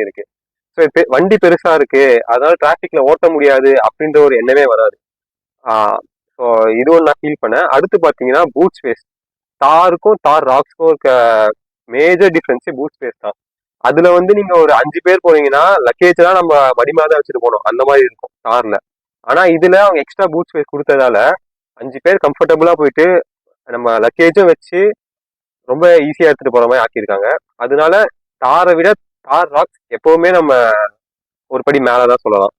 இருக்கு. ஸோ வண்டி பெருசா இருக்கு, அதனால டிராஃபிக்ல ஓட்ட முடியாது அப்படின்ற ஒரு எண்ணமே வராது. ஸோ இது ஒன்று நான் ஃபீல் பண்ணேன். அடுத்து பார்த்தீங்கன்னா பூட் ஸ்பேஸ். தாருக்கும் தார் ராக்ஸ்க்கும் இருக்க மேஜர் டிஃபரன்ஸ் பூட் ஸ்பேஸ் தான். அதுல வந்து நீங்க ஒரு 5 பேர் போனீங்கன்னா லக்கேஜ் எல்லாம் நம்ம மடிமா தான் வச்சுட்டு போனோம், அந்த மாதிரி இருக்கும் கார்ல. ஆனா இதுல அவங்க எக்ஸ்ட்ரா பூட் ஸ்பேஸ் கொடுத்ததால 5 பேர் கம்ஃபர்டபுளா போயிட்டு நம்ம லக்கேஜும் வச்சு ரொம்ப ஈஸியா எடுத்துட்டு போற மாதிரி ஆக்கியிருக்காங்க. அதனால தாரை விட தார் ராக்ஸ் எப்பவுமே நம்ம ஒரு படி மேலதான் சொல்லலாம்.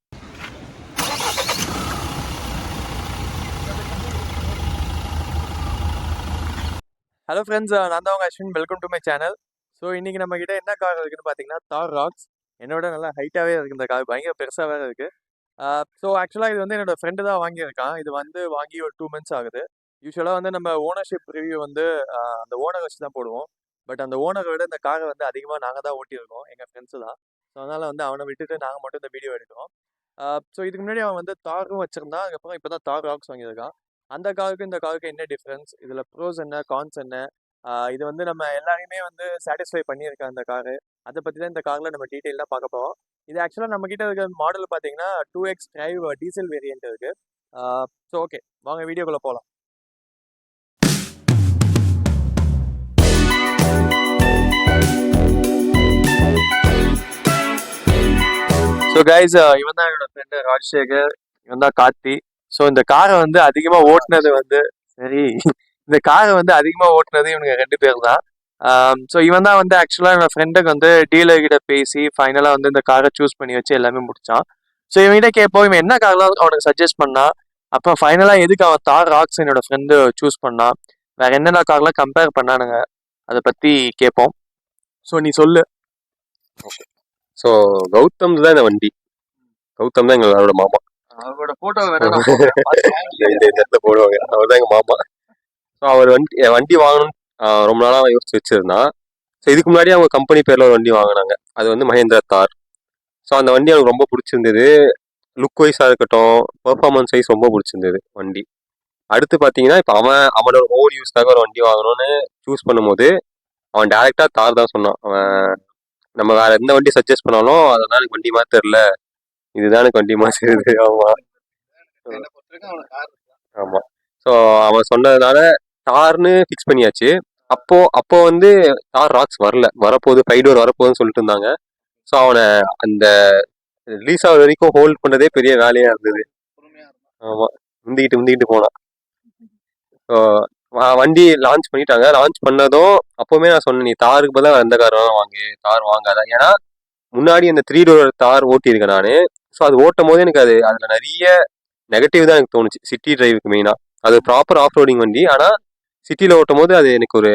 ஹலோ ஃப்ரெண்ட்ஸ், நான் தான் உங்கள் Ashwin. Welcome to my channel. So இன்றைக்கி நம்மக்கிட்ட என்ன கார் இருக்குதுன்னு பார்த்தீங்கன்னா தார் ராக்ஸ். என்னோட நல்லா ஹைட்டாகவே இருக்குது இந்த கார், பயங்கர பெருசாகவே இருக்குது. ஸோ ஆக்சுவலாக இது வந்து என்னோடய ஃப்ரெண்டு தான் வாங்கியிருக்கான். இது வந்து வாங்கி ஒரு 2 months ஆகுது. யூஸ்வலாக வந்து நம்ம ஓனர்ஷிப் ரிவ்யூ வந்து அந்த ஓனர் வச்சு தான் போடுவோம். பட் அந்த ஓனரை விட இந்த காரை வந்து அதிகமாக நாங்கள் தான் ஓட்டியிருக்கோம், எங்கள் ஃப்ரெண்ட்ஸு தான். ஸோ அதனால் வந்து அவனை விட்டுட்டு நாங்கள் மட்டும் இந்த வீடியோ எடுக்கிறோம். ஸோ இதுக்கு முன்னாடி அவன் வந்து தாரும் வச்சுருந்தான். அதுக்கப்புறம் இப்போ தான் தார் ராக்ஸ் வாங்கியிருக்கான். அந்த காருக்கு இந்த காருக்கு என்ன டிஃப்ரென்ஸ், இதில் ப்ரோஸ் என்ன கான்ஸ் என்ன, இது வந்து நம்ம எல்லாரையுமே வந்து சாட்டிஸ்ஃபை பண்ணியிருக்கேன் அந்த காரு. அதை பற்றி தான் இந்த காரில் நம்ம டீட்டெயிலாக பார்க்க போகிறோம். இது ஆக்சுவலாக நம்மக்கிட்ட இருக்க மாடல் பார்த்தீங்கன்னா 2X டிரைவ் டீசல் வேரியன்ட் இருக்குது. ஸோ ஓகே, வாங்க வீடியோக்குள்ளே போகலாம். ஸோ கைஸ், இவன் தான் என்னோட ஃப்ரெண்டு ராஜசேகர், இவன் தான் கார்த்தி. ஸோ இந்த காரை வந்து அதிகமாக ஓட்டுனது வந்து இந்த காரை வந்து அதிகமாக ஓட்டுனது இவனுங்க 2 பேர் தான். ஸோ இவன் தான் வந்து ஆக்சுவலாக என்னோட ஃப்ரெண்டுக்கு வந்து டீலர்கிட்ட பேசி ஃபைனலாக வந்து இந்த காரை சூஸ் பண்ணி வச்சு எல்லாமே முடிச்சான். ஸோ இவன்கிட்ட கேட்போம் இவன் என்ன கார்லாம் அவனுக்கு சஜஸ்ட் பண்ணான், அப்புறம் ஃபைனலாக எதுக்கு அவன் தார் ராக்ஸ் என்னோட ஃப்ரெண்டு சூஸ் பண்ணான், வேற என்னென்ன கார்லாம் கம்பேர் பண்ணானுங்க, அதை பற்றி கேட்போம். ஸோ நீ சொல்லு. ஸோ கௌதம் தான் இந்த வண்டி. கௌதம் தான் எங்களோட மாமா. அவரோட போட்டோ வேற இந்த இடத்துல போடுவாங்க, அவர் தான் எங்க மாமா. ஸோ அவர் வண்டி வாங்கணும்னு ரொம்ப நாளாக யோசிச்சு வச்சிருந்தான். ஸோ இதுக்கு முன்னாடி அவங்க கம்பெனி பேர்ல ஒரு வண்டி வாங்கினாங்க, அது வந்து மஹேந்திரா தார். ஸோ அந்த வண்டி அவனுக்கு ரொம்ப பிடிச்சிருந்தது. லுக் வைஸாக இருக்கட்டும், பெர்ஃபார்மன்ஸ் வைஸ் ரொம்ப பிடிச்சிருந்தது வண்டி. அடுத்து பார்த்தீங்கன்னா இப்போ அவனோட ஓன் யூஸ்க்காக ஒரு வண்டி வாங்கணும்னு சூஸ் பண்ணும்போது அவன் டேரெக்டாக தார் தான் சொன்னான். அவன் நம்ம வேற எந்த வண்டி சஜஸ்ட் பண்ணாலும் அதெல்லாம் எனக்கு வண்டி மாதிரி தெரில, இதுதான் எனக்கு வண்டி மாதிரி தெரியுது. ஆமா ஆமா. ஸோ அவன் சொன்னதுனால தார்னு ஃபிக்ஸ் பண்ணியாச்சு. அப்போ வந்து தார் ராக்ஸ் வரப்போகுது 5 door வரப்போகுதுன்னு சொல்லிட்டு இருந்தாங்க. ஸோ அவனை அந்த ரிலீஸ் ஆகிற வரைக்கும் ஹோல்ட் பண்ணதே பெரிய வேலையா இருந்தது. ஆமா, முந்திக்கிட்டு போனான். ஸோ வண்டி லான்ச் பண்ணிட்டாங்க. லான்ச் பண்ணதும் அப்போவுமே நான் சொன்னேன், நீ தாருக்கு பதிலாக எந்த கார் வாங்கு, தார் வாங்காத. ஏன்னா முன்னாடி அந்த 3 door தார் ஓட்டியிருக்கேன் நான். ஸோ அது ஓட்டும் போது எனக்கு அதில் நிறைய நெகட்டிவ் தான் எனக்கு தோணுச்சு, சிட்டி டிரைவுக்கு மெயினாக. அது ப்ராப்பர் ஆஃப் ரோடிங் வண்டி, ஆனால் சிட்டியில் ஓட்டும் போது அது எனக்கு ஒரு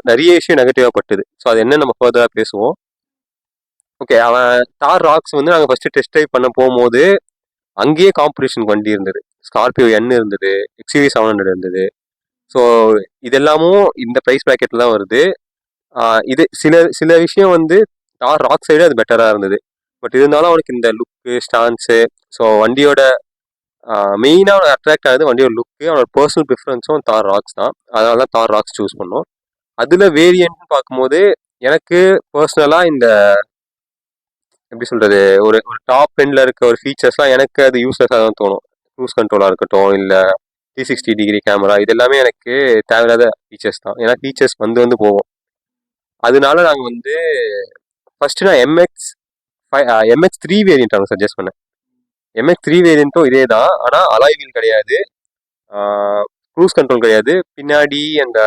நிறைய விஷயம் நெகட்டிவாக பட்டுது. ஸோ அது என்ன நம்ம ஃபர்தராக பேசுவோம். ஓகே, அவன் தார் ராக்ஸ் வந்து நாங்கள் ஃபர்ஸ்ட் டெஸ்ட் ட்ரைவ் பண்ண போகும்போது அங்கேயே காம்படிஷன் வண்டி இருந்தது. ஸ்கார்பியோ N இருந்தது, XUV 700 இருந்தது. ஸோ இதெல்லாமும் இந்த ப்ரைஸ் பேக்கெட்ல தான் வருது. இது சில விஷயம் வந்து தார் ராக் சைடு அது பெட்டராக இருந்தது. பட் இருந்தாலும் அவனுக்கு இந்த லுக்கு ஸ்டான்ஸு, ஸோ வண்டியோட மெயினாக அவனுக்கு அட்ராக்ட் ஆகுது வண்டியோட லுக்கு. அவனோட பர்சனல் ப்ரிஃபரன்ஸும் தார் ராக்ஸ் தான். அதனால தான் தார் ராக்ஸ் சூஸ் பண்ணோம். அதில் வேரியன்ட்னு பார்க்கும்போது எனக்கு பர்சனலாக இந்த எப்படி சொல்கிறது, ஒரு டாப் எண்டில் இருக்க ஒரு ஃபீச்சர்ஸ்லாம் எனக்கு அது யூஸ்லெஸ்ஸாக தான் தோணும். க்ரூஸ் கண்ட்ரோலாக இருக்கட்டும், இல்லை 360 டிகிரி கேமரா, இது எல்லாமே எனக்கு தேவையில்லாத ஃபீச்சர்ஸ் தான். ஏன்னா ஃபீச்சர்ஸ் வந்து போகும். அதனால நாங்கள் வந்து ஃபர்ஸ்ட் நான் MX3 வேரியன்ட் அவங்க சஜஸ்ட் பண்ணேன். MX3 வேரியன்ட்டும் இதே தான், ஆனால் அலாய் வீல் கிடையாது, க்ரூஸ் கண்ட்ரோல் கிடையாது, பின்னாடி அந்த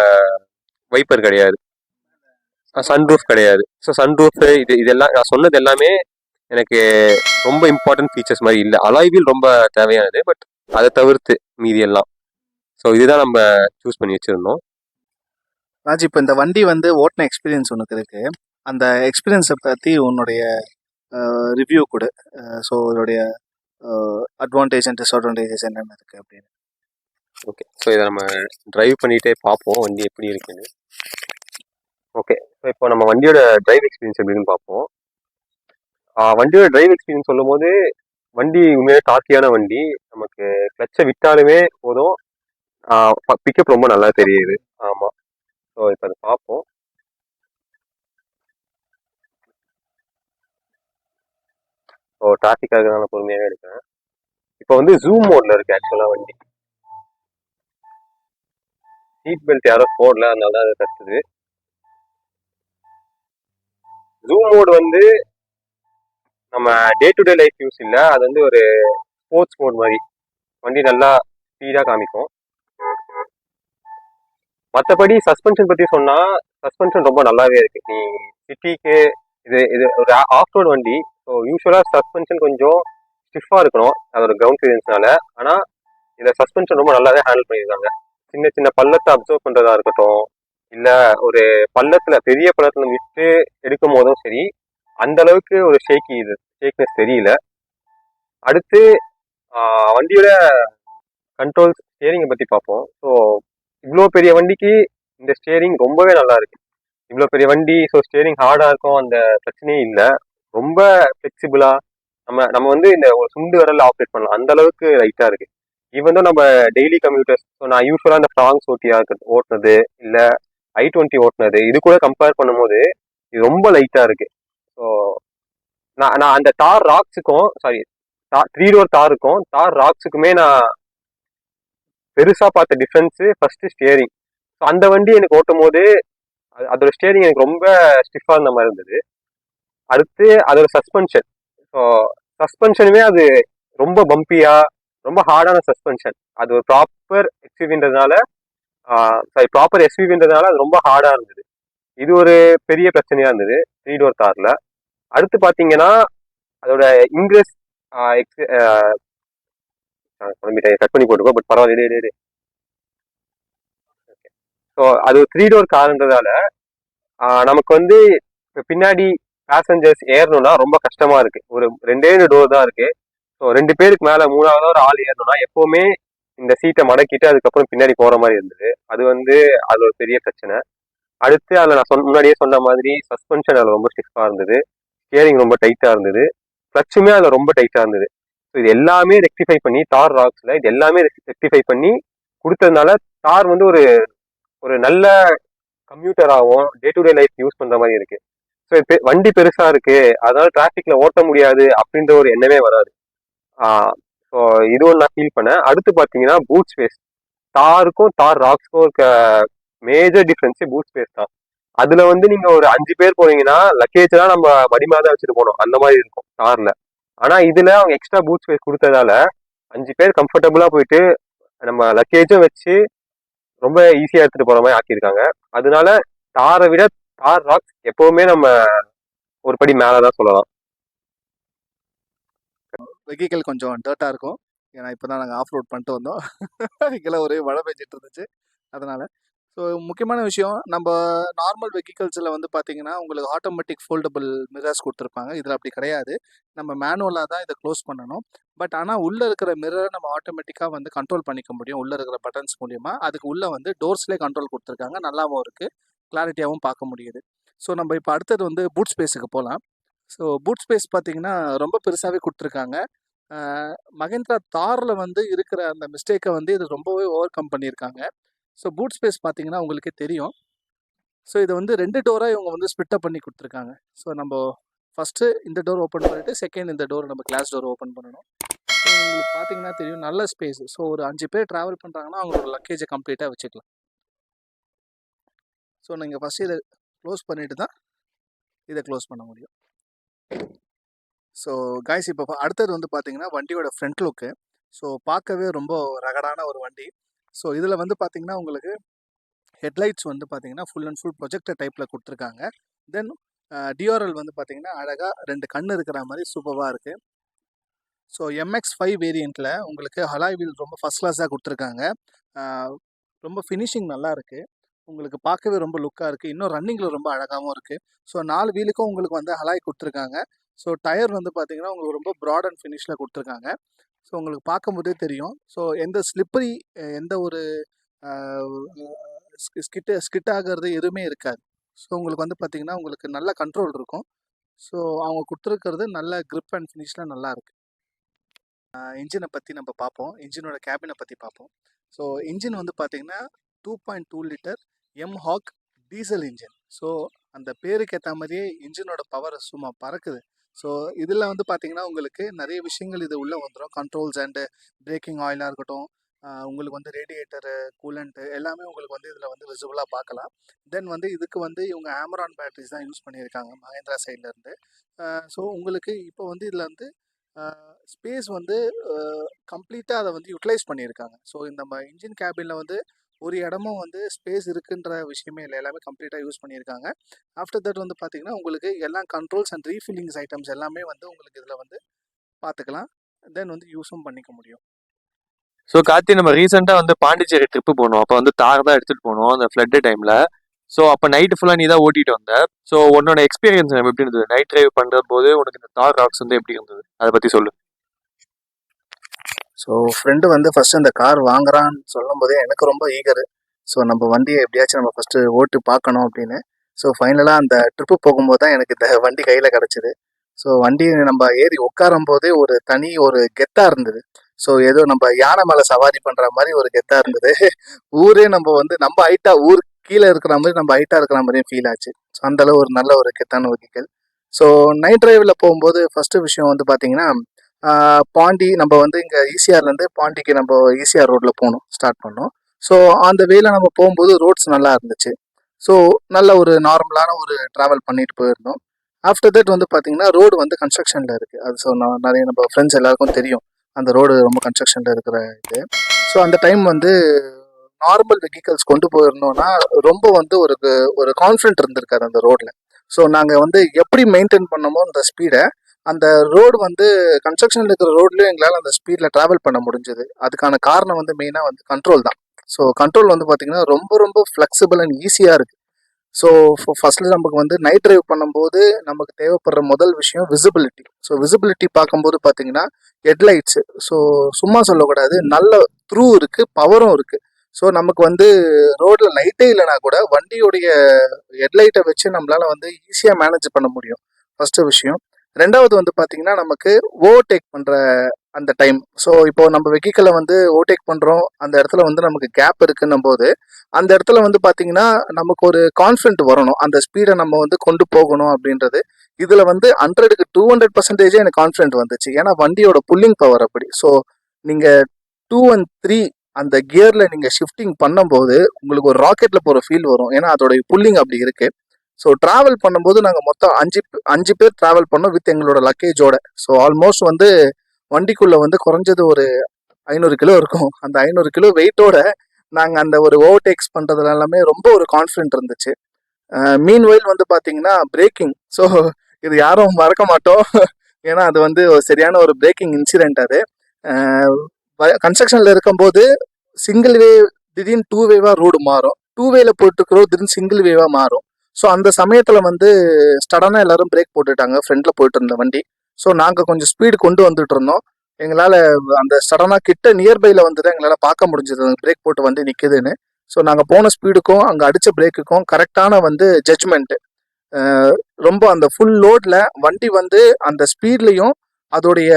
வைப்பர் கிடையாது, சன்ரூஃப் கிடையாது. ஸோ சன்ரூஃப் இதெல்லாம் நான் சொன்னது எல்லாமே எனக்கு ரொம்ப இம்பார்ட்டன்ட் ஃபீச்சர்ஸ் மாதிரி இல்லை. அலாய் வீல் ரொம்ப தேவையானது, பட் அதை தவிர்த்து மீதி எல்லாம். ஸோ இதுதான் நம்ம சூஸ் பண்ணி வச்சுருந்தோம். ராஜ், இப்போ இந்த வண்டி வந்து ஓட்டின எக்ஸ்பீரியன்ஸ் உனக்கு இருக்கு, அந்த எக்ஸ்பீரியன்ஸை பற்றி உன்னுடைய ரிவ்யூ கொடு. ஸோ இதோடைய அட்வான்டேஜ் அண்ட் டிஸ்அட்வான்டேஜஸ் என்னென்ன இருக்குது அப்படின்னு. ஓகே, ஸோ இதை நம்ம ட்ரைவ் பண்ணிகிட்டே பார்ப்போம் வண்டி எப்படி இருக்குன்னு. ஓகே, ஸோ இப்போ நம்ம வண்டியோட டிரைவ் எக்ஸ்பீரியன்ஸ் எப்படின்னு பார்ப்போம். வண்டியோட டிரைவ் எக்ஸ்பீரியன்ஸ் சொல்லும் போது வண்டி உண்மையாக டார்க்கியான வண்டி. நமக்கு கிளச்சை விட்டாலுமே போதும், பிக்கப் ரொம்ப நல்லா தெரியுது. ஆமாம், ஸோ இப்போ அதை பார்ப்போம். ஸோ டிராஃபிக்காக இருக்கிறதுனால பொறுமையாகவே எடுக்கிறேன். இப்போ வந்து ஜூம் மோட்ல இருக்கு ஆக்சுவலாக வண்டி. சீட் பெல்ட் யாரும் போடல, அதனால தான் அது கத்துது. ஜூம் மோட் வந்து நம்ம டே டு டே லைஃப் யூஸ் இல்லை, அது வந்து ஒரு ஸ்போர்ட்ஸ் மோட் மாதிரி. வண்டி நல்லா ஸ்பீடாக காமிக்கும். மற்றபடி சஸ்பென்ஷன் பற்றி சொன்னால் சஸ்பென்ஷன் ரொம்ப நல்லாவே இருக்கு. நீ சிட்டிக்கு இது இது ஒரு ஆஃப் ரோட் வண்டி. ஸோ யூஸ்வலாக சஸ்பென்ஷன் கொஞ்சம் ஸ்டிஃபாக இருக்கணும் அதோட கிரவுண்ட் கிளியரன்ஸ்னால. ஆனால் இதில் சஸ்பென்ஷன் ரொம்ப நல்லாவே ஹேண்டில் பண்ணியிருக்காங்க. சின்ன சின்ன பள்ளத்தை அப்சர்வ் பண்ணுறதா இருக்கட்டும், இல்லை ஒரு பள்ளத்தில் பெரிய பள்ளத்தில் விட்டு எடுக்கும் போதும் சரி, அந்த அளவுக்கு ஒரு ஷேக்னஸ் தெரியல. அடுத்து வண்டியோட கண்ட்ரோல்ஸ், ஸ்டியரிங்கை பற்றி பார்ப்போம். ஸோ இவ்வளோ பெரிய வண்டிக்கு இந்த ஸ்டியரிங் ரொம்பவே நல்லா இருக்கு. இவ்வளோ பெரிய வண்டி, ஸோ ஸ்டியரிங் ஹார்டாக இருக்கும், அந்த பிரச்சனையே இல்லை. ரொம்ப ஃப்ளெக்சிபிளாக நம்ம வந்து இந்த ஒரு சுண்டு விரல்ல ஆப்ரேட் பண்ணலாம், அந்த அளவுக்கு லைட்டாக இருக்கு. ஈவன் தான் நம்ம டெய்லி கம்யூட்டர்ஸ், ஸோ நான் யூஸ்வலாக இந்த ஃப்ராங்ஸ் ஓட்டுனது இல்லை i20 ஓட்டுனது, இது கூட கம்பேர் பண்ணும்போது இது ரொம்ப லைட்டாக இருக்கு. ஸோ நான் அந்த தார் ராக்ஸுக்கும், சாரி 3 டோர் தாருக்கும் தார் ராக்ஸுக்குமே நான் பெருசா பார்த்த டிஃபரன்ஸ் ஃபர்ஸ்ட் ஸ்டியரிங். ஸோ அந்த வண்டி எனக்கு ஓட்டும் போது அதோட ஸ்டியரிங் எனக்கு ரொம்ப ஸ்டிஃபா இருந்த மாதிரி இருந்தது. அடுத்து அதோட சஸ்பென்ஷன். ஸோ சஸ்பென்ஷனுமே அது ரொம்ப பம்பியா, ரொம்ப ஹார்டான சஸ்பென்ஷன். அது ஒரு ப்ராப்பர் எஸ்யூவின்றதுனால அது ரொம்ப ஹார்டா இருந்தது. இது ஒரு பெரிய பிரச்சனையா இருந்தது 3 டோர் கார்ல. அடுத்து பாத்தீங்கன்னா அதோட இங்கிரஸ் கட் பண்ணி போட்டுக்கோ, பட் பரவாயில்ல. ஸோ அது 3 டோர் கார்ன்றதால நமக்கு வந்து பின்னாடி பேசஞ்சர்ஸ் ஏறணும்னா ரொம்ப கஷ்டமா இருக்கு. ஒரு 2 டோர் தான் இருக்கு. ஸோ 2 பேருக்கு மேல 3வது ஒரு ஆள் ஏறணும்னா எப்பவுமே இந்த சீட்டை மடக்கிட்டு அதுக்கப்புறம் பின்னாடி போற மாதிரி இருந்தது. அது வந்து அது ஒரு பெரிய பிரச்சனை. அடுத்து அதில் நான் முன்னாடியே சொன்ன மாதிரி சஸ்பென்ஷன் அதில் ரொம்ப ஸ்டிஃபாக இருந்தது, ஸ்டியரிங் ரொம்ப டைட்டாக இருந்தது, கிளச்சுமே அதில் ரொம்ப டைட்டாக இருந்தது. ஸோ இது எல்லாமே ரெக்டிஃபை பண்ணி தார் ராக்ஸில் இது எல்லாமே ரெக்டிஃபை பண்ணி கொடுத்ததுனால தார் வந்து ஒரு ஒரு நல்ல கம்யூட்டராகவும் day to day life use பண்ணுற மாதிரி இருக்கு. ஸோ வண்டி பெருசாக இருக்கு, அதனால டிராஃபிக்ல ஓட்ட முடியாது அப்படின்ற ஒரு எண்ணமே வராது. ஸோ இது ஒன்று நான் ஃபீல் பண்ணேன். அடுத்து பார்த்தீங்கன்னா பூட் ஸ்பேஸ். தாருக்கும் தார் ராக்ஸ்க்கும் இருக்க மேஜர் டிஃபரன்ஸே பூட் ஸ்பேஸ் தான். அதுல வந்து நீங்க ஒரு 5 பேர் போனீங்கன்னா லக்கேஜ் எல்லாம் நம்ம மடிமாதான் தான் வச்சுட்டு போனோம், அந்த மாதிரி இருக்கும் கார்ல. ஆனா இதுல அவங்க எக்ஸ்ட்ரா பூட் ஸ்பேஸ் கொடுத்ததால 5 பேர் கம்ஃபர்டபுளா போயிட்டு நம்ம லக்கேஜும் வச்சு ரொம்ப ஈஸியா எடுத்துட்டு போற மாதிரி ஆக்கியிருக்காங்க. அதனால தாரை விட தார் ராக்ஸ் எப்பவுமே நம்ம ஒரு படி மேலதான் சொல்லலாம். வெஹிக்கிள் கொஞ்சம் டர்ட்டாக இருக்கும். ஏன்னா இப்போ தான் நாங்கள் ஆஃப் ரோட் பண்ணிட்டு வந்தோம். இங்கெல்லாம் ஒரே மழை பெஞ்சிட்டு இருந்துச்சு, அதனால். ஸோ முக்கியமான விஷயம், நம்ம நார்மல் வெஹிக்கிள்ஸில் வந்து பார்த்தீங்கன்னா உங்களுக்கு ஆட்டோமேட்டிக் ஃபோல்டபுள் மிரர்ஸ் கொடுத்துருப்பாங்க. இதில் அப்படி கிடையாது. நம்ம மேனுவலாக தான் இதை க்ளோஸ் பண்ணணும். பட் ஆனால் உள்ளே இருக்கிற மிரரை நம்ம ஆட்டோமேட்டிக்காக வந்து கண்ட்ரோல் பண்ணிக்க முடியும் உள்ளே இருக்கிற பட்டன்ஸ் மூலிமா. அதுக்கு உள்ளே வந்து டோர்ஸ்லேயே கண்ட்ரோல் கொடுத்துருக்காங்க, நல்லாவும் இருக்குது, கிளாரிட்டியாகவும் பார்க்க முடியுது. ஸோ நம்ம இப்போ அடுத்தது வந்து பூட் ஸ்பேஸுக்கு போகலாம். ஸோ பூட் ஸ்பேஸ் பார்த்தீங்கன்னா ரொம்ப பெருசாகவே கொடுத்துருக்காங்க. மகேந்திரா தாரில் வந்து இருக்கிற அந்த மிஸ்டேக்கை வந்து இது ரொம்பவே ஓவர் கம் பண்ணியிருக்காங்க. ஸோ பூட் ஸ்பேஸ் பார்த்தீங்கன்னா உங்களுக்கே தெரியும். ஸோ இதை வந்து 2 டோராக இவங்க வந்து ஸ்பிட்டப் பண்ணி கொடுத்துருக்காங்க. ஸோ நம்ம ஃபஸ்ட்டு இந்த டோர் ஓப்பன் பண்ணிவிட்டு செகண்ட் இந்த டோர் நம்ம கிளாஸ் டோர் ஓப்பன் பண்ணணும். ஸோ உங்களுக்கு பார்த்தீங்கன்னா தெரியும், நல்ல ஸ்பேஸ். ஸோ ஒரு 5 பேர் ட்ராவல் பண்ணுறாங்கன்னா அவங்களோட லக்கேஜை கம்ப்ளீட்டாக வச்சுக்கலாம். ஸோ நீங்கள் ஃபஸ்ட்டு இதை க்ளோஸ் பண்ணிட்டு தான் இதை க்ளோஸ் பண்ண முடியும். ஸோ கைஸ், இப்போ அடுத்தது வந்து பார்த்தீங்கன்னா வண்டியோட ஃப்ரண்ட் லுக்கு. ஸோ பார்க்கவே ரொம்ப ரகடான ஒரு வண்டி. ஸோ இதில் வந்து பார்த்தீங்கன்னா உங்களுக்கு ஹெட்லைட்ஸ் வந்து பார்த்தீங்கன்னா ஃபுல் அண்ட் ஃபுல் ப்ரொஜெக்டர் டைப்பில் கொடுத்துருக்காங்க. தென் டிஆர்எல் வந்து பார்த்தீங்கன்னா அழகாக 2 கண் இருக்கிற மாதிரி சூப்பராக இருக்குது. ஸோ MX-5 வேரியண்ட்டில் உங்களுக்கு அலாய் வீல் ரொம்ப ஃபஸ்ட் கிளாஸாக கொடுத்துருக்காங்க. ரொம்ப ஃபினிஷிங் நல்லா இருக்குது, உங்களுக்கு பார்க்கவே ரொம்ப லுக்காக இருக்குது. இன்னும் ரன்னிங்கில் ரொம்ப அழகாகவும் இருக்குது. ஸோ 4 வீலுக்கும் உங்களுக்கு வந்து அலாய் கொடுத்துருக்காங்க. ஸோ டயர் வந்து பார்த்தீங்கன்னா உங்களுக்கு ரொம்ப ப்ராட் அண்ட் ஃபினிஷில் கொடுத்துருக்காங்க. ஸோ உங்களுக்கு பார்க்கும்போதே தெரியும். ஸோ எந்த ஸ்லிப்பரி, எந்த ஒரு ஸ்கிட் ஆகிறது எதுவுமே இருக்காது. ஸோ உங்களுக்கு வந்து பார்த்தீங்கன்னா உங்களுக்கு நல்ல கண்ட்ரோல் இருக்கும். ஸோ அவங்க கொடுத்துருக்கிறது நல்ல கிரிப் அண்ட் ஃபினிஷில் நல்லா இருக்குது. இன்ஜினை பற்றி நம்ம பார்ப்போம், இன்ஜினோட கேபினை பற்றி பார்ப்போம். ஸோ இன்ஜின் வந்து பார்த்தீங்கன்னா 2.2 litre mHawk diesel engine. So அந்த பேருக்கு ஏற்ற மாதிரியே இன்ஜினோட பவர் சும்மா பறக்குது. ஸோ இதில் வந்து பார்த்தீங்கன்னா உங்களுக்கு நிறைய விஷயங்கள் இது உள்ளே வந்துடும். கண்ட்ரோல்ஸ் அண்டு பிரேக்கிங் ஆயிலாக இருக்கட்டும், உங்களுக்கு வந்து ரேடியேட்டரு, கூலண்ட்டு எல்லாமே உங்களுக்கு வந்து இதில் வந்து விசிபிளாக பார்க்கலாம். தென் வந்து இதுக்கு வந்து இவங்க ஆமரான் பேட்டரிஸ் தான் யூஸ் பண்ணியிருக்காங்க மஹேந்திரா சைட்லேருந்து. ஸோ உங்களுக்கு இப்போ வந்து இதில் வந்து ஸ்பேஸ் வந்து கம்ப்ளீட்டாக அதை வந்து யூட்டிலைஸ் பண்ணியிருக்காங்க. ஸோ இந்த இன்ஜின் கேபினில் வந்து ஒரு இடமும் வந்து ஸ்பேஸ் இருக்குன்ற விஷயமே இல்லை, எல்லாமே கம்ப்ளீட்டாக யூஸ் பண்ணியிருக்காங்க. ஆஃப்டர் தட் வந்து பார்த்தீங்கன்னா உங்களுக்கு எல்லா கண்ட்ரோல்ஸ் அண்ட் ரீஃபில்லிங்ஸ் ஐட்டம்ஸ் எல்லாமே வந்து உங்களுக்கு இதில் வந்து பார்த்துக்கலாம். தென் வந்து யூஸும் பண்ணிக்க முடியும். ஸோ கார்த்தி, நம்ம ரீசெண்டாக வந்து பாண்டிச்சேரி ட்ரிப்பு போனோம். அப்போ வந்து தார் தான் எடுத்துகிட்டு போனோம் அந்த ஃப்ளட்டு டைமில். ஸோ அப்போ நைட்டு ஃபுல்லாக நீ தான் ஓட்டிகிட்டு வந்த. ஸோ உன்னோட எக்ஸ்பீரியன்ஸ் எப்படி இருந்தது? நைட் டிரைவ் பண்ணுற போது உனக்கு இந்த தார் ராக்ஸ் வந்து எப்படி இருந்தது, அதை பற்றி சொல்லு. ஸோ ஃப்ரெண்டு வந்து ஃபஸ்ட்டு அந்த கார் வாங்குறான்னு சொல்லும் போதே எனக்கு ரொம்ப ஈகரு. ஸோ நம்ம வண்டியை எப்படியாச்சும் நம்ம ஃபஸ்ட்டு ஓட்டு பார்க்கணும் அப்படின்னு. ஸோ ஃபைனலாக அந்த ட்ரிப்பு போகும்போது தான் எனக்கு இந்த வண்டி கையில் கிடச்சிது. ஸோ வண்டி நம்ம ஏறி உட்காரும் போதே ஒரு தனி ஒரு கெத்தாக இருந்தது. ஸோ ஏதோ நம்ம யானை மேலே சவாரி பண்ணுற மாதிரி ஒரு கெத்தாக இருந்தது. ஊரே நம்ம வந்து நம்ம ஹைட்டாக ஊர் கீழே இருக்கிற மாதிரி நம்ம ஹைட்டாக இருக்கிற மாதிரியும் ஃபீல் ஆச்சு. ஸோ அந்தளவு ஒரு நல்ல ஒரு கெத்தான வெஹிக்கிள். ஸோ நைட் டிரைவில் போகும்போது ஃபஸ்ட்டு விஷயம் வந்து பார்த்தீங்கன்னா பாண்டி நம்ம வந்து இங்கே ஈசிஆர்லேருந்து பாண்டிக்கு நம்ம ஈசிஆர் ரோட்டில் போகணும், ஸ்டார்ட் பண்ணோம். ஸோ அந்த வேல நம்ம போகும்போது ரோட்ஸ் நல்லா இருந்துச்சு. ஸோ நல்ல ஒரு நார்மலான ஒரு ட்ராவல் பண்ணிட்டு போயிருந்தோம். ஆஃப்டர் தட் வந்து பார்த்தீங்கன்னா ரோடு வந்து கன்ஸ்ட்ரக்ஷனில் இருக்குது. அது ஸோ நிறைய நம்ம ஃப்ரெண்ட்ஸ் எல்லாருக்கும் தெரியும் அந்த ரோடு ரொம்ப கன்ஸ்ட்ரக்ஷனில் இருக்கிற இது. ஸோ அந்த டைம் வந்து நார்மல் வெஹிக்கல்ஸ் கொண்டு போயிருந்தோம்னா ரொம்ப வந்து ஒரு கான்ஃபிடென்ட் இருந்திருக்காது அந்த ரோட்டில். ஸோ நாங்கள் வந்து எப்படி மெயின்டைன் பண்ணமோ அந்த ஸ்பீடை, அந்த ரோடு வந்து கன்ஸ்ட்ரக்ஷனில் இருக்கிற ரோட்லேயும் எங்களால் அந்த ஸ்பீடில் ட்ராவல் பண்ண முடிஞ்சது. அதுக்கான காரணம் வந்து மெயினாக வந்து கண்ட்ரோல் தான். ஸோ கண்ட்ரோல் வந்து பார்த்திங்கன்னா ரொம்ப ரொம்ப ஃப்ளெக்சிபிள் அண்ட் ஈஸியாக இருக்குது. ஸோ ஃபஸ்ட்டில் நமக்கு வந்து நைட் ட்ரைவ் பண்ணும்போது நமக்கு தேவைப்படுற முதல் விஷயம் விசிபிலிட்டி. ஸோ விசிபிலிட்டி பார்க்கும்போது பார்த்தீங்கன்னா ஹெட்லைட்ஸு, ஸோ சும்மா சொல்லக்கூடாது, நல்ல த்ரூ இருக்குது, பவரும் இருக்குது. ஸோ நமக்கு வந்து ரோட்டில் லைட்டே இல்லைனா கூட வண்டியோடைய ஹெட்லைட்டை வச்சு நம்மளால் வந்து ஈஸியாக மேனேஜ் பண்ண முடியும், ஃபஸ்ட்டு விஷயம். ரெண்டாவது வந்து பார்த்தீங்கன்னா நமக்கு ஓவர்டேக் பண்ணுற அந்த டைம். ஸோ இப்போ நம்ம வெஹிக்கிளை வந்து ஓவர்டேக் பண்ணுறோம், அந்த இடத்துல வந்து நமக்கு கேப் இருக்குன்னும் போது அந்த இடத்துல வந்து பார்த்தீங்கன்னா நமக்கு ஒரு கான்ஃபிடென்ட் வரணும், அந்த ஸ்பீடை நம்ம வந்து கொண்டு போகணும் அப்படின்றது. இதில் வந்து 100க்கு 200% எனக்கு கான்ஃபிடென்ட் வந்துச்சு. ஏன்னா வண்டியோட புல்லிங் பவர் அப்படி. ஸோ நீங்கள் 2 and 3 அந்த கியரில் நீங்கள் ஷிஃப்டிங் பண்ணும்போது உங்களுக்கு ஒரு ராக்கெட்டில் போகிற ஃபீல் வரும். ஏன்னா அதோடைய புல்லிங் அப்படி இருக்குது. ஸோ ட்ராவல் பண்ணும்போது நாங்கள் மொத்தம் 5 பேர் ட்ராவல் பண்ணோம் வித் எங்களோட லக்கேஜோட. ஸோ ஆல்மோஸ்ட் வந்து வண்டிக்குள்ளே வந்து குறைஞ்சது ஒரு 500 கிலோ இருக்கும். அந்த 500 கிலோ வெயிட்டோட நாங்கள் அந்த ஒரு ஓவர்டேக்ஸ் பண்ணுறதுல எல்லாமே ரொம்ப ஒரு கான்ஃபிடென்ட் இருந்துச்சு. மீன்வைல் வந்து பார்த்தீங்கன்னா பிரேக்கிங். ஸோ இது யாரும் மறக்க மாட்டோம். ஏன்னா அது வந்து ஒரு சரியான ஒரு பிரேக்கிங் இன்சிடென்ட் அது. கன்ஸ்ட்ரக்ஷனில் இருக்கும்போது சிங்கிள் வே திடீர்னு 2 வேவாக ரோடு மாறும், 2 வேல போயிட்டுருக்கிறோம் திடீர்னு சிங்கிள் வேவாக மாறும். ஸோ அந்த சமயத்தில் வந்து சடனாக எல்லாரும் பிரேக் போட்டுட்டாங்க ஃப்ரண்ட்டில் போயிட்டு இருந்த வண்டி. ஸோ நாங்கள் கொஞ்சம் ஸ்பீடு கொண்டு வந்துட்டு இருந்தோம். எங்களால் அந்த சடனாக கிட்ட நியர்பையில் வந்து தான் எங்களால் பார்க்க முடிஞ்சது பிரேக் போட்டு வண்டி நிற்குதுன்னு. ஸோ நாங்கள் போன ஸ்பீடுக்கும் அங்கே அடித்த பிரேக்குக்கும் கரெக்டான வந்து ஜட்ஜ்மெண்ட்டு. ரொம்ப அந்த ஃபுல் லோடில் வண்டி வந்து அந்த ஸ்பீட்லேயும் அதோடைய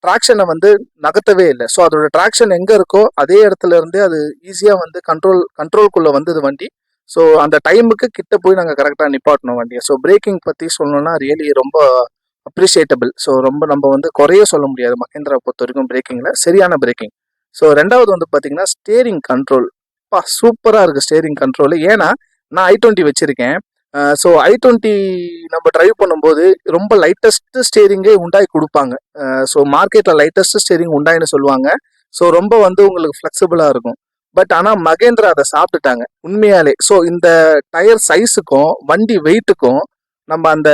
ட்ராக்ஷனை வந்து நகர்த்தவே இல்லை. ஸோ அதோட ட்ராக்ஷன் எங்கே இருக்கோ அதே இடத்துல இருந்து அது ஈஸியாக வந்து கண்ட்ரோல்குள்ளே வந்தது வண்டி. ஸோ அந்த டைமுக்கு கிட்ட போய் நாங்கள் கரெக்டாக நிப்பாட்டணும் வண்டியை. ஸோ பிரேக்கிங் பற்றி சொல்லணும்னா ரியலி ரொம்ப அப்ரிஷியேட்டபிள். ஸோ ரொம்ப நம்ம வந்து குறைய சொல்ல முடியாது மஹேந்திரா பொறுத்த வரைக்கும் பிரேக்கிங்கில் சரியான பிரேக்கிங். ஸோ ரெண்டாவது வந்து பார்த்தீங்கன்னா ஸ்டேரிங் கண்ட்ரோல் சூப்பராக இருக்குது ஸ்டேரிங் கண்ட்ரோல். ஏன்னா நான் i20 வச்சுருக்கேன். ஸோ i20 நம்ம டிரைவ் பண்ணும்போது ரொம்ப லைட்டஸ்ட் ஸ்டேரிங்கே உண்டாய் கொடுப்பாங்க. ஸோ மார்க்கெட்டில் லைட்டஸ்ட் ஸ்டேரிங் உண்டாயின்னு சொல்லுவாங்க. ஸோ ரொம்ப வந்து உங்களுக்கு ஃப்ளெக்சிபிளாக இருக்கும். பட் ஆனால் மகேந்திரா அதை சாப்பிட்டுட்டாங்க உண்மையாலே. ஸோ இந்த டயர் சைஸுக்கும் வண்டி வெயிட்டுக்கும் நம்ம அந்த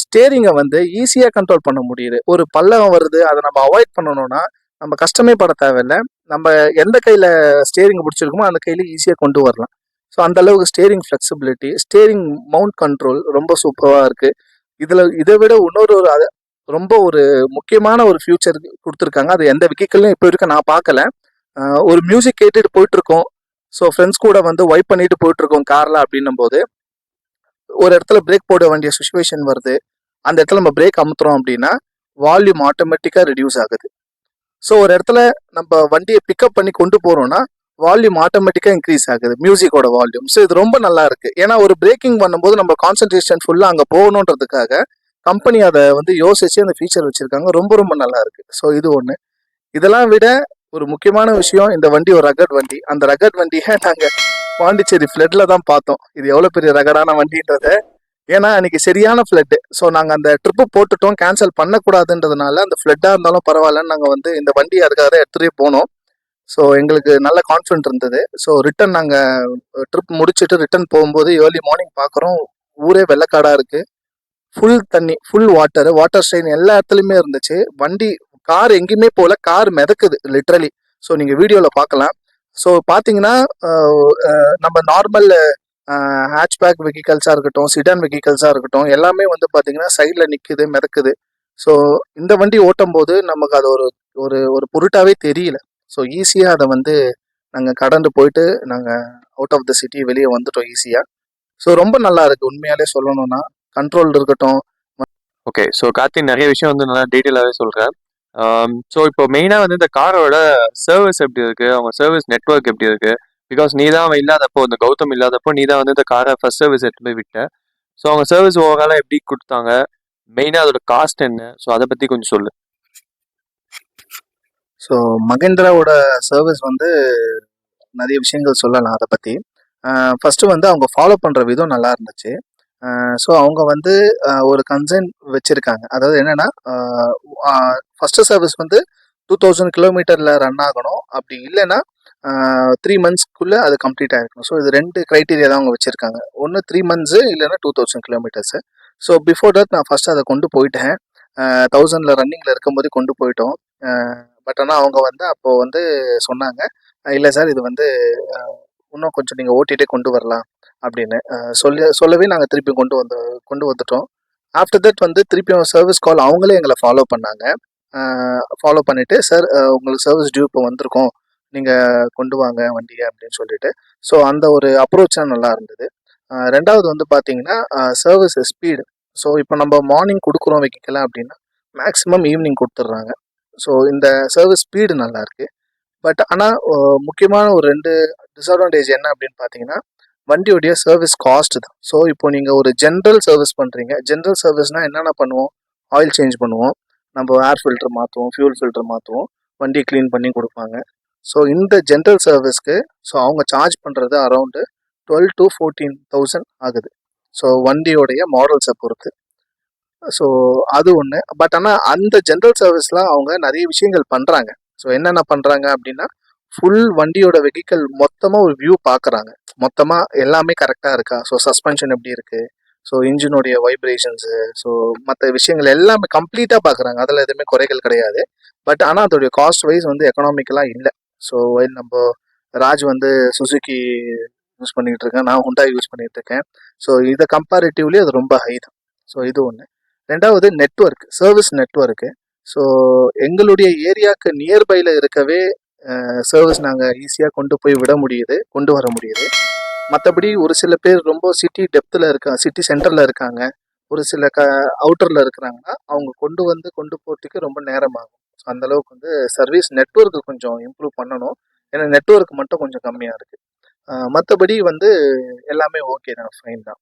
ஸ்டேரிங்கை வந்து ஈஸியாக கண்ட்ரோல் பண்ண முடியுது. ஒரு பள்ளம் வருது, அதை நம்ம அவாய்ட் பண்ணணும்னா நம்ம கஷ்டமே பட தேவையில்லை. நம்ம எந்த கையில் ஸ்டேரிங் பிடிச்சிருக்குமோ அந்த கையில் ஈஸியாக கொண்டு வரலாம். ஸோ அந்த அளவுக்கு steering flexibility, steering mount control ரொம்ப சூப்பராக இருக்குது. இதை விட இன்னொரு ரொம்ப ஒரு முக்கியமான ஒரு ஃபியூச்சர் கொடுத்துருக்காங்க. அது எந்த வெஹிக்கிள்லையும் இப்போ இருக்க நான் பார்க்கல. ஒரு மியூசிக் கேட்டுட்டு போயிட்டுருக்கோம். ஸோ ஃப்ரெண்ட்ஸ் கூட வந்து வைப் பண்ணிட்டு போயிட்டுருக்கோம் காரில் அப்படின்னும் போது ஒரு இடத்துல பிரேக் போட வேண்டிய சுச்சுவேஷன் வருது. அந்த இடத்துல நம்ம பிரேக் அமுத்துறோம் அப்படின்னா வால்யூம் ஆட்டோமேட்டிக்காக ரெடியூஸ் ஆகுது. ஸோ ஒரு இடத்துல நம்ம வண்டியை பிக்கப் பண்ணி கொண்டு போகிறோம்னா வால்யூம் ஆட்டோமேட்டிக்காக இன்க்ரீஸ் ஆகுது, மியூசிக்கோட வால்யூம். ஸோ இது ரொம்ப நல்லா இருக்குது. ஏன்னா ஒரு பிரேக்கிங் பண்ணும்போது நம்ம கான்சன்ட்ரேஷன் ஃபுல்லாக அங்கே போகணுன்றதுக்காக கம்பெனி அதை வந்து யோசிச்சு அந்த ஃபீச்சர் வச்சிருக்காங்க. ரொம்ப ரொம்ப நல்லா இருக்கு. ஸோ இது ஒன்று. இதெல்லாம் விட ஒரு முக்கியமான விஷயம், இந்த வண்டி ஒரு ரகட் வண்டி. அந்த ரகட் வண்டியை நாங்கள் பாண்டிச்சேரி ஃப்ளட்ல தான் பார்த்தோம். இது எவ்வளோ பெரிய ரகடான வண்டின்றத. ஏன்னா அன்னைக்கு சரியான ஃப்ளட்டு. ஸோ நாங்கள் அந்த ட்ரிப்பு போட்டுட்டோம், கேன்சல் பண்ணக்கூடாதுன்றதுனால அந்த ஃப்ளட்டாக இருந்தாலும் பரவாயில்லன்னு நாங்கள் வந்து இந்த வண்டி அதுக்காக தான் எடுத்துகிட்டே போனோம். ஸோ எங்களுக்கு நல்ல கான்ஃபிடென்ட் இருந்தது. ஸோ ரிட்டன் நாங்கள் ட்ரிப் முடிச்சுட்டு ரிட்டன் போகும்போது ஏர்லி மார்னிங் பார்க்குறோம், ஊரே வெள்ளக்காடாக இருக்கு. ஃபுல் தண்ணி, ஃபுல் வாட்டர், வாட்டர் ஸ்ட்ரெயின் எல்லா இடத்துலையுமே இருந்துச்சு. வண்டி கார் எங்கேயுமே போகல, கார் மிதக்குது லிட்ரலி. ஸோ நீங்கள் வீடியோவில் பார்க்கலாம். ஸோ பார்த்தீங்கன்னா நம்ம நார்மல் ஹேட்ச்பேக் வெஹிக்கல்ஸாக இருக்கட்டும், சிடான் வெஹிக்கல்ஸாக இருக்கட்டும், எல்லாமே வந்து பார்த்தீங்கன்னா சைடில் நிற்குது, மிதக்குது. ஸோ இந்த வண்டி ஓட்டும் போது நமக்கு அது ஒரு ஒரு ஒரு பொருட்டாவே தெரியல. ஸோ ஈஸியாக அதை வந்து நாங்கள் கடந்து போயிட்டு நாங்கள் அவுட் ஆஃப் த சிட்டி வெளியே வந்துட்டோம் ஈஸியாக. ஸோ ரொம்ப நல்லா இருக்கு உண்மையாலே சொல்லணும்னா. கண்ட்ரோல் இருக்கட்டும். ஓகே. ஸோ கார்த்திக் நிறைய விஷயம் வந்து நல்லா டீட்டெயிலாகவே சொல்கிறேன். ஸோ இப்போ மெயினாக வந்து இந்த காரோட சர்வீஸ் எப்படி இருக்குது, அவங்க சர்வீஸ் நெட்வொர்க் எப்படி இருக்குது? பிகாஸ் நீ தான் இல்லாதப்போ, இந்த கௌதம் இல்லாதப்போ நீ தான் வந்து இந்த காரை ஃபர்ஸ்ட் சர்வீஸ் எடுத்து போய் விட்ட. ஸோ அவங்க சர்வீஸ் ஓவராலாக எப்படி கொடுத்தாங்க, மெயினாக அதோட காஸ்ட் என்ன? ஸோ அதை பற்றி கொஞ்சம் சொல்லு. ஸோ மகேந்திராவோட சர்வீஸ் வந்து நிறைய விஷயங்கள் சொல்லலாம் அதை பற்றி. ஃபஸ்ட்டு வந்து அவங்க ஃபாலோ பண்ணுற விதம் நல்லா இருந்துச்சு. ஸோ அவங்க வந்து ஒரு கன்சர்ன் வச்சுருக்காங்க. அதாவது என்னென்னா, ஃபஸ்ட்டு சர்வீஸ் வந்து 2000 கிலோமீட்டரில் ரன் ஆகணும். அப்படி இல்லைன்னா 3 மந்த்ஸ்க்குள்ளே அது கம்ப்ளீட் ஆகிருக்கணும். ஸோ இது 2 க்ரைட்டீரியா தான் அவங்க வச்சுருக்காங்க. ஒன்று 3 மந்த்ஸு, இல்லைன்னா 2000 கிலோமீட்டர்ஸு. ஸோ பிஃபோர் தட் நான் ஃபஸ்ட்டு அதை கொண்டு போயிட்டேன். 1000ல் ரன்னிங்கில் இருக்கும்போது கொண்டு போயிட்டோம். பட் ஆனால் அவங்க வந்து அப்போது வந்து சொன்னாங்க, இல்லை சார் இது வந்து இன்னும் கொஞ்சம் நீங்கள் ஓட்டிகிட்டே கொண்டு வரலாம் அப்படின்னு சொல்லவே நாங்கள் திருப்பி கொண்டு வந்துட்டோம். ஆஃப்டர் தட் வந்து திருப்பியும் சர்வீஸ் கால் அவங்களே எங்களை ஃபாலோ பண்ணாங்க. ஃபாலோ பண்ணிவிட்டு, சார் உங்களுக்கு சர்வீஸ் டியூ இப்போ வந்திருக்கோம், நீங்கள் கொண்டு வாங்க வண்டியை அப்படின்னு சொல்லிட்டு. ஸோ அந்த ஒரு அப்ரோச்சாக நல்லா இருந்தது. ரெண்டாவது வந்து பார்த்தீங்கன்னா சர்வீஸ் ஸ்பீடு. ஸோ இப்போ நம்ம மார்னிங் கொடுக்குறோம் வெஹிக்கிளாக அப்படின்னா மேக்ஸிமம் ஈவினிங் கொடுத்துட்றாங்க. ஸோ இந்த சர்வீஸ் ஸ்பீடு நல்லாயிருக்கு. பட் ஆனால் முக்கியமான ஒரு 2 டிஸ்அட்வான்டேஜ் என்ன அப்படின்னு பார்த்தீங்கன்னா, வண்டியோடைய சர்வீஸ் காஸ்ட் தான். ஸோ இப்போ நீங்கள் ஒரு ஜென்ரல் சர்வீஸ் பண்ணுறீங்க. ஜென்ரல் சர்வீஸ்னால் என்னென்ன பண்ணுவோம்? ஆயில் சேஞ்ச் பண்ணுவோம், நம்ம ஏர் ஃபில்டர் மாற்றுவோம், ஃபியூல் ஃபில்டர் மாற்றுவோம், வண்டியை க்ளீன் பண்ணி கொடுப்பாங்க. ஸோ இந்த ஜென்ரல் சர்வீஸ்க்கு ஸோ அவங்க சார்ஜ் பண்ணுறது அரௌண்டு 12,000 to 14,000 ஆகுது. ஸோ வண்டியோடைய மாடல்ஸை பொறுத்து. ஸோ அது ஒன்று. பட் ஆனால் அந்த ஜென்ரல் சர்வீஸ்லாம் அவங்க நிறைய விஷயங்கள் பண்ணுறாங்க. ஸோ என்னென்ன பண்ணுறாங்க அப்படின்னா, ஃபுல் வண்டியோட வெஹிக்கல் மொத்தமாக ஒரு வியூ பார்க்குறாங்க. மொத்தமாக எல்லாமே கரெக்டாக இருக்கா, ஸோ சஸ்பென்ஷன் எப்படி இருக்குது, ஸோ இன்ஜினுடைய வைப்ரேஷன்ஸு, ஸோ மற்ற விஷயங்கள் எல்லாமே கம்ப்ளீட்டாக பார்க்குறாங்க. அதில் எதுவுமே குறைகள் கிடையாது. பட் ஆனால் அதோடைய காஸ்ட் வைஸ் வந்து எக்கனாமிக்கலாக இல்லை. ஸோ நம்ம ராஜ் வந்து சுசுகி யூஸ் பண்ணிகிட்டு இருக்கேன், நான் ஹுண்டாய் யூஸ் பண்ணிகிட்டு இருக்கேன். ஸோ இதை கம்பேரிட்டிவ்லி அது ரொம்ப ஹை தான். ஸோ இது ஒன்று. ரெண்டாவது நெட்வொர்க், சர்வீஸ் நெட்வொர்க்கு. ஸோ எங்களுடைய ஏரியாவுக்கு நியர்பையில் இருக்கவே சர்வீஸ் நாங்கள் ஈஸியாக கொண்டு வர முடியுது. மற்றபடி ஒரு சில பேர் ரொம்ப சிட்டி டெப்த்தில் சிட்டி சென்டரில் இருக்காங்க, ஒரு சில அவுட்டரில் இருக்கிறாங்கன்னா அவங்க கொண்டு போகிறதுக்கு ரொம்ப நேரம் ஆகும். ஸோ அந்தளவுக்கு வந்து சர்வீஸ் நெட்வொர்க்கு கொஞ்சம் இம்ப்ரூவ் பண்ணணும். ஏன்னா நெட்வொர்க் மட்டும் கொஞ்சம் கம்மியாக இருக்குது. மற்றபடி வந்து எல்லாமே ஓகே தான், ஃபைன் தான்.